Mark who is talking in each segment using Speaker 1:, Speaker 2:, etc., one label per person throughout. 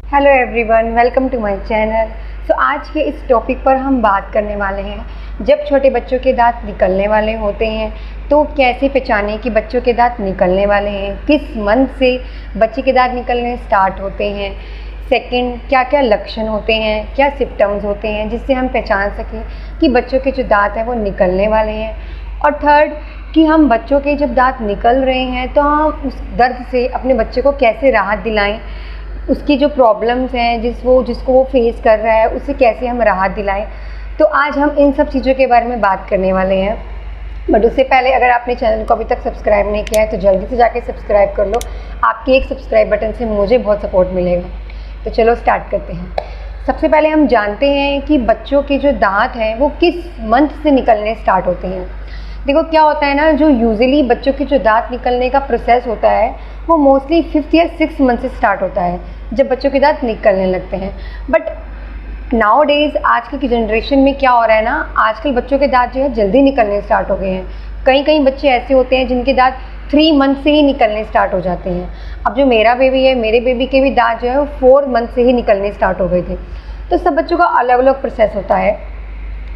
Speaker 1: Hello everyone, welcome to my channel. आज के इस टॉपिक पर हम बात करने वाले हैं, जब छोटे बच्चों के दांत निकलने वाले होते हैं तो कैसे पहचानें कि बच्चों के दांत निकलने वाले हैं, किस मंथ से बच्चे के दांत निकलने स्टार्ट होते हैं। सेकंड, क्या क्या लक्षण होते हैं, क्या सिम्टम्स होते हैं जिससे हम पहचान सकें कि बच्चों के जो दांत हैं वो निकलने वाले हैं। और थर्ड, कि हम बच्चों के जब दांत निकल रहे हैं तो हम उस दर्द से अपने बच्चे को कैसे राहत दिलाएं, उसकी जो प्रॉब्लम्स हैं जिसको वो फेस कर रहा है उससे कैसे हम राहत दिलाएं। तो आज हम इन सब चीज़ों के बारे में बात करने वाले हैं। बट उससे पहले अगर आपने चैनल को अभी तक सब्सक्राइब नहीं किया है तो जल्दी से जाके सब्सक्राइब कर लो। आपके एक सब्सक्राइब बटन से मुझे बहुत सपोर्ट मिलेगा। तो चलो स्टार्ट करते हैं। सबसे पहले हम जानते हैं कि बच्चों के जो दांत हैं वो किस मंथ से निकलने स्टार्ट होते हैं। देखो क्या होता है ना, जो यूजुअली बच्चों के जो दांत निकलने का प्रोसेस होता है वो मोस्टली 5th या 6th मंथ से स्टार्ट होता है, जब बच्चों के दांत निकलने लगते हैं। बट नाउ डेज़ आजकल की जनरेशन में क्या हो रहा है ना, आजकल बच्चों के दांत जो है जल्दी निकलने स्टार्ट हो गए हैं। कई बच्चे ऐसे होते हैं जिनके दांत 3 मंथ से ही निकलने स्टार्ट हो जाते हैं। अब जो मेरा बेबी है, मेरे बेबी के भी दांत जो है वो 4 मंथ से ही निकलने स्टार्ट हो गए थे। तो सब बच्चों का अलग अलग प्रोसेस होता है।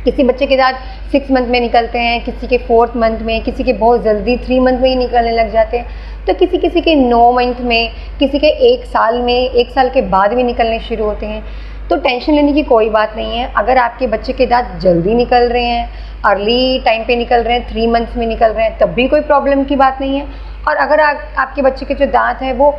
Speaker 1: किसी बच्चे के दांत 6 मंथ में निकलते हैं, किसी के 4th मंथ में, किसी के बहुत जल्दी 3 मंथ में ही निकलने लग जाते हैं, तो किसी के 9 मंथ में, किसी के 1 साल में, 1 साल के बाद भी निकलने शुरू होते हैं। तो टेंशन लेने की कोई बात नहीं है। अगर आपके बच्चे के दांत जल्दी निकल रहे हैं, अर्ली टाइम पे निकल रहे हैं, 3 मंथ्स में निकल रहे हैं, तब भी कोई प्रॉब्लम की बात नहीं है। और अगर आपके बच्चे के जो दांत हैं वो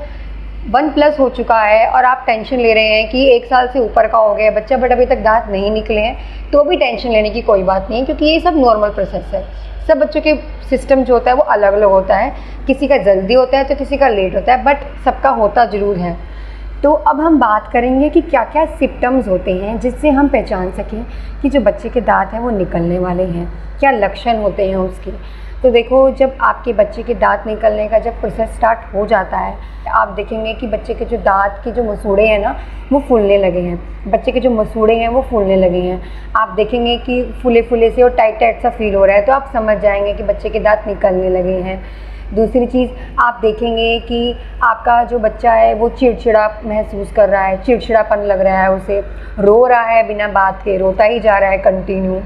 Speaker 1: 1+ हो चुका है और आप टेंशन ले रहे हैं कि 1 साल से ऊपर का हो गया बच्चा बट अभी तक दांत नहीं निकले हैं, तो भी टेंशन लेने की कोई बात नहीं है, क्योंकि ये सब नॉर्मल प्रोसेस है। सब बच्चों के सिस्टम जो होता है वो अलग अलग होता है। किसी का जल्दी होता है तो किसी का लेट होता है, बट सबका होता ज़रूर है। तो अब हम बात करेंगे कि क्या क्या सिम्टम्स होते हैं जिससे हम पहचान सकें कि जो बच्चे के दांत हैं वो निकलने वाले हैं, क्या लक्षण होते हैं उसके। तो देखो, जब आपके बच्चे के दांत निकलने का जब प्रोसेस स्टार्ट हो जाता है, आप देखेंगे कि बच्चे के जो दांत के जो मसूड़े हैं ना वो फूलने लगे हैं। बच्चे के जो मसूड़े हैं वो फूलने लगे हैं। आप देखेंगे कि फूले से और टाइट सा फील हो रहा है, तो आप समझ जाएंगे कि बच्चे के दांत निकलने लगे हैं। दूसरी चीज़, आप देखेंगे कि आपका जो बच्चा है वो चिड़चिड़ा महसूस कर रहा है, चिड़चिड़ापन लग रहा है, उसे रो रहा है, बिना बात के रोता ही जा रहा है कंटिन्यू।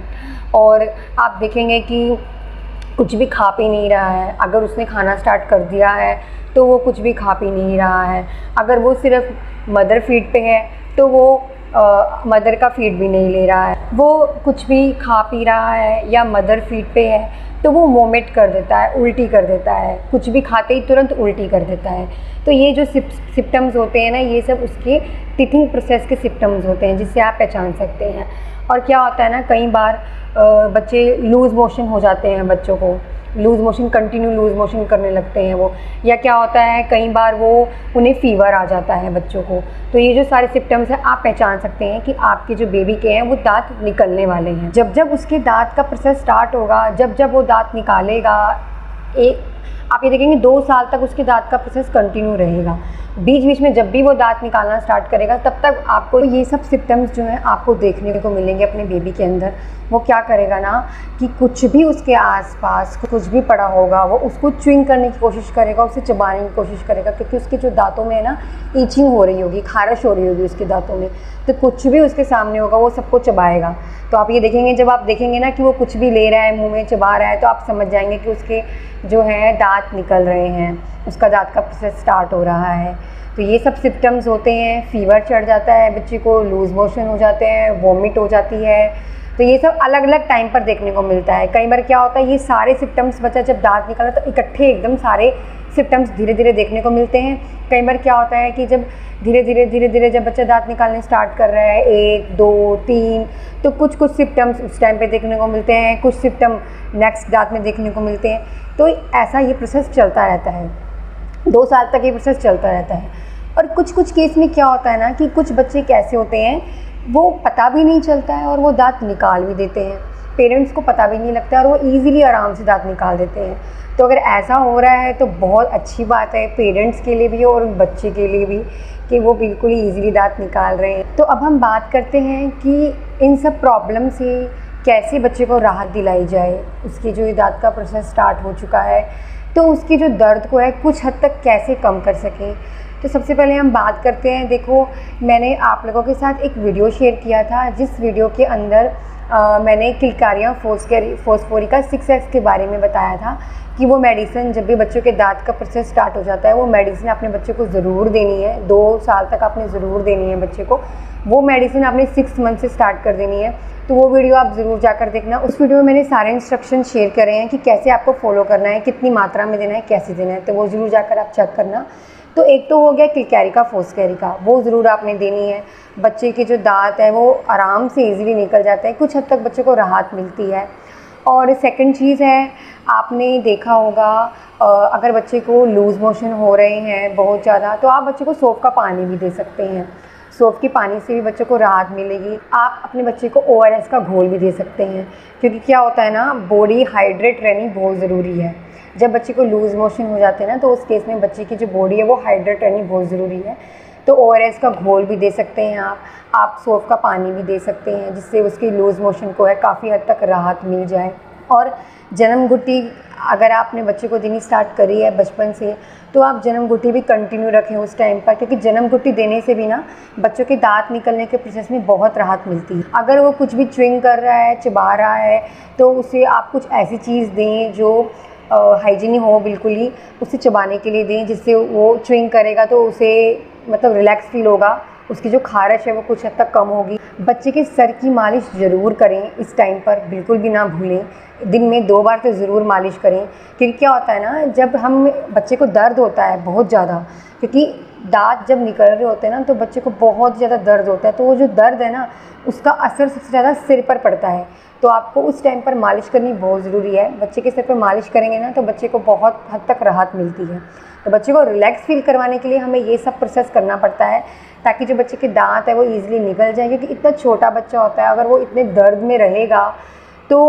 Speaker 1: और आप देखेंगे कि कुछ भी खा पी नहीं रहा है। अगर उसने खाना स्टार्ट कर दिया है तो वो कुछ भी खा पी नहीं रहा है। अगर वो सिर्फ मदर फीड पे है तो वो मदर का फीड भी नहीं ले रहा है। वो कुछ भी खा पी रहा है या मदर फीड पे है तो वो वोमिट कर देता है, उल्टी कर देता है, कुछ भी खाते ही तुरंत उल्टी कर देता है। तो ये जो सिम्टम्स होते हैं ना, ये सब उसके टीथिंग प्रोसेस के सिम्टम्स होते हैं जिससे आप पहचान सकते हैं। और क्या होता है ना, कई बार बच्चे लूज़ मोशन हो जाते हैं, बच्चों को loose motion, continue loose motion करने लगते हैं वो। या क्या होता है, कई बार उन्हें फ़ीवर आ जाता है बच्चों को। तो ये जो सारे सिम्टम्स हैं आप पहचान सकते हैं कि आपके जो बेबी के हैं वो दांत निकलने वाले हैं। जब उसके दांत का प्रोसेस स्टार्ट होगा, जब वो दांत निकालेगा, आप ये देखेंगे 2 साल तक उसके दांत का प्रोसेस कंटिन्यू रहेगा। बीच में जब भी वो दांत निकालना स्टार्ट करेगा तब तक आपको ये सब सिम्टम्स जो हैं आपको देखने को मिलेंगे अपने बेबी के अंदर। वो क्या करेगा ना कि कुछ भी उसके आसपास कुछ भी पड़ा होगा वो उसको च्युइंग करने की कोशिश करेगा, उसे चबाने की कोशिश करेगा, क्योंकि उसके जो दांतों में है ना ईचिंग हो रही होगी, खारिश हो रही होगी उसके दांतों में। तो कुछ भी उसके सामने होगा वो सबको चबाएगा। तो आप ये देखेंगे, जब आप देखेंगे ना कि वो कुछ भी ले रहा है, मुँह में चबा रहा है, तो आप समझ जाएंगे कि उसके जो है दांत निकल रहे हैं, उसका दांत का प्रोसेस स्टार्ट हो रहा है। तो ये सब सिम्टम्स होते हैं। फीवर चढ़ जाता है बच्चे को, लूज़ मोशन हो जाते हैं, वॉमिट हो जाती है। तो ये सब अलग अलग टाइम पर देखने को मिलता है। कई बार क्या होता है, ये सारे सिम्टम्स बच्चा जब दांत निकाला तो इकट्ठे एकदम सारे सिम्टम्स धीरे धीरे देखने को मिलते हैं। कई बार क्या होता है कि जब धीरे धीरे जब बच्चा दांत निकालने स्टार्ट कर रहा है, 1 2 3, तो कुछ सिम्टम्स उस टाइम पे देखने को मिलते हैं, कुछ सिम्टम नेक्स्ट दांत में देखने को मिलते हैं। तो ऐसा ये प्रोसेस चलता रहता है, 2 साल तक ये प्रोसेस चलता रहता है। और कुछ केस में क्या होता है ना कि कुछ बच्चे कैसे होते हैं, वो पता भी नहीं चलता है और वो दांत निकाल भी देते हैं, पेरेंट्स को पता भी नहीं लगता है और वो ईज़िली आराम से दांत निकाल देते हैं। तो अगर ऐसा हो रहा है तो बहुत अच्छी बात है पेरेंट्स के लिए भी और बच्चे के लिए भी, कि वो बिल्कुल ही ईज़िली दांत निकाल रहे हैं। तो अब हम बात करते हैं कि इन सब प्रॉब्लम से कैसे बच्चे को राहत दिलाई जाए। उसकी जो दांत का प्रोसेस स्टार्ट हो चुका है तो उसकी जो दर्द को है कुछ हद तक कैसे कम कर सकें। तो सबसे पहले हम बात करते हैं, देखो मैंने आप लोगों के साथ एक वीडियो शेयर किया था, जिस वीडियो के अंदर मैंने किलकारिया फोस्फोरिका 6X के बारे में बताया था कि वो मेडिसिन जब भी बच्चों के दांत का प्रोसेस स्टार्ट हो जाता है, वो मेडिसिन अपने बच्चे को ज़रूर देनी है, 2 साल तक आपने ज़रूर देनी है बच्चे को। वो मेडिसिन आपने 6 मंथ से स्टार्ट कर देनी है। तो वो वीडियो आप ज़रूर जाकर देखना। उस वीडियो में मैंने सारे इंस्ट्रक्शन शेयर करे हैं कि कैसे आपको फॉलो करना है, कितनी मात्रा में देना है, कैसे देना है, तो वो ज़रूर जाकर आप चेक करना। तो एक तो हो गया किलकारिया फोस्फोरिका, वो ज़रूर आपने देनी है। बच्चे के जो दांत है वो आराम से ईजिली निकल जाते हैं, कुछ हद तक बच्चे को राहत मिलती है। और सेकंड चीज़ है, आपने देखा होगा अगर बच्चे को लूज़ मोशन हो रहे हैं बहुत ज़्यादा, तो आप बच्चे को सौंफ का पानी भी दे सकते हैं। सौंफ के पानी से भी बच्चे को राहत मिलेगी। आप अपने बच्चे को ORS का घोल भी दे सकते हैं, क्योंकि क्या होता है ना, बॉडी हाइड्रेट रहनी बहुत ज़रूरी है। जब बच्चे को लूज़ मोशन हो जाते हैं ना, तो उस केस में बच्चे की जो बॉडी है वो हाइड्रेट रहनी बहुत ज़रूरी है। तो ORS का घोल भी दे सकते हैं आप सौंफ का पानी भी दे सकते हैं, जिससे उसकी लूज़ मोशन को है काफ़ी हद तक राहत मिल जाए। और जन्म घुट्टी अगर आपने बच्चे को देनी स्टार्ट करी है बचपन से, तो आप जन्म घुट्टी भी कंटिन्यू रखें उस टाइम पर, क्योंकि जन्म घुट्टी देने से भी ना बच्चों के दांत निकलने के प्रोसेस में बहुत राहत मिलती है। अगर वो कुछ भी च्युइंग कर रहा है, चबा रहा है, तो उसे आप कुछ ऐसी चीज़ दें जो हाइजीनिक हो बिल्कुल ही, उसे चबाने के लिए दें, जिससे वो च्युइंग करेगा तो उसे मतलब रिलैक्स फील होगा, उसकी जो खारिश है वो कुछ हद तक कम होगी। बच्चे के सर की मालिश ज़रूर करें इस टाइम पर, बिल्कुल भी ना भूलें। दिन में 2 बार तो ज़रूर मालिश करें, क्योंकि क्या होता है ना, जब हम बच्चे को दर्द होता है बहुत ज़्यादा, क्योंकि दांत जब निकल रहे होते हैं ना, तो बच्चे को बहुत ज़्यादा दर्द होता है। तो वो जो दर्द है ना, उसका असर सबसे ज़्यादा सिर पर पड़ता है। तो आपको उस टाइम पर मालिश करनी बहुत ज़रूरी है। बच्चे के सिर पर मालिश करेंगे ना, तो बच्चे को बहुत हद तक राहत मिलती है। तो बच्चे को रिलैक्स फील करवाने के लिए हमें ये सब प्रोसेस करना पड़ता है, ताकि जो बच्चे के दांत है वो ईज़िली निकल जाए। क्योंकि इतना छोटा बच्चा होता है, अगर वो इतने दर्द में रहेगा तो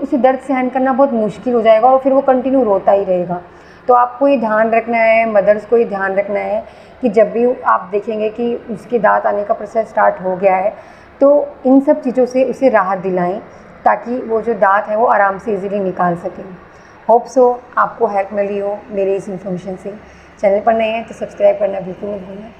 Speaker 1: उसे दर्द सहन करना बहुत मुश्किल हो जाएगा, और फिर वो कंटिन्यू रोता ही रहेगा। तो आपको ये ध्यान रखना है, मदर्स को ये ध्यान रखना है कि जब भी आप देखेंगे कि उसके दांत आने का प्रोसेस स्टार्ट हो गया है, तो इन सब चीज़ों से उसे राहत दिलाएं, ताकि वो जो दांत है वो आराम से इजीली निकाल सकें। होप सो आपको हेल्प मिली हो मेरे इस इन्फॉर्मेशन से। चैनल पर नए हैं तो सब्सक्राइब करना बिल्कुल मत भूलना।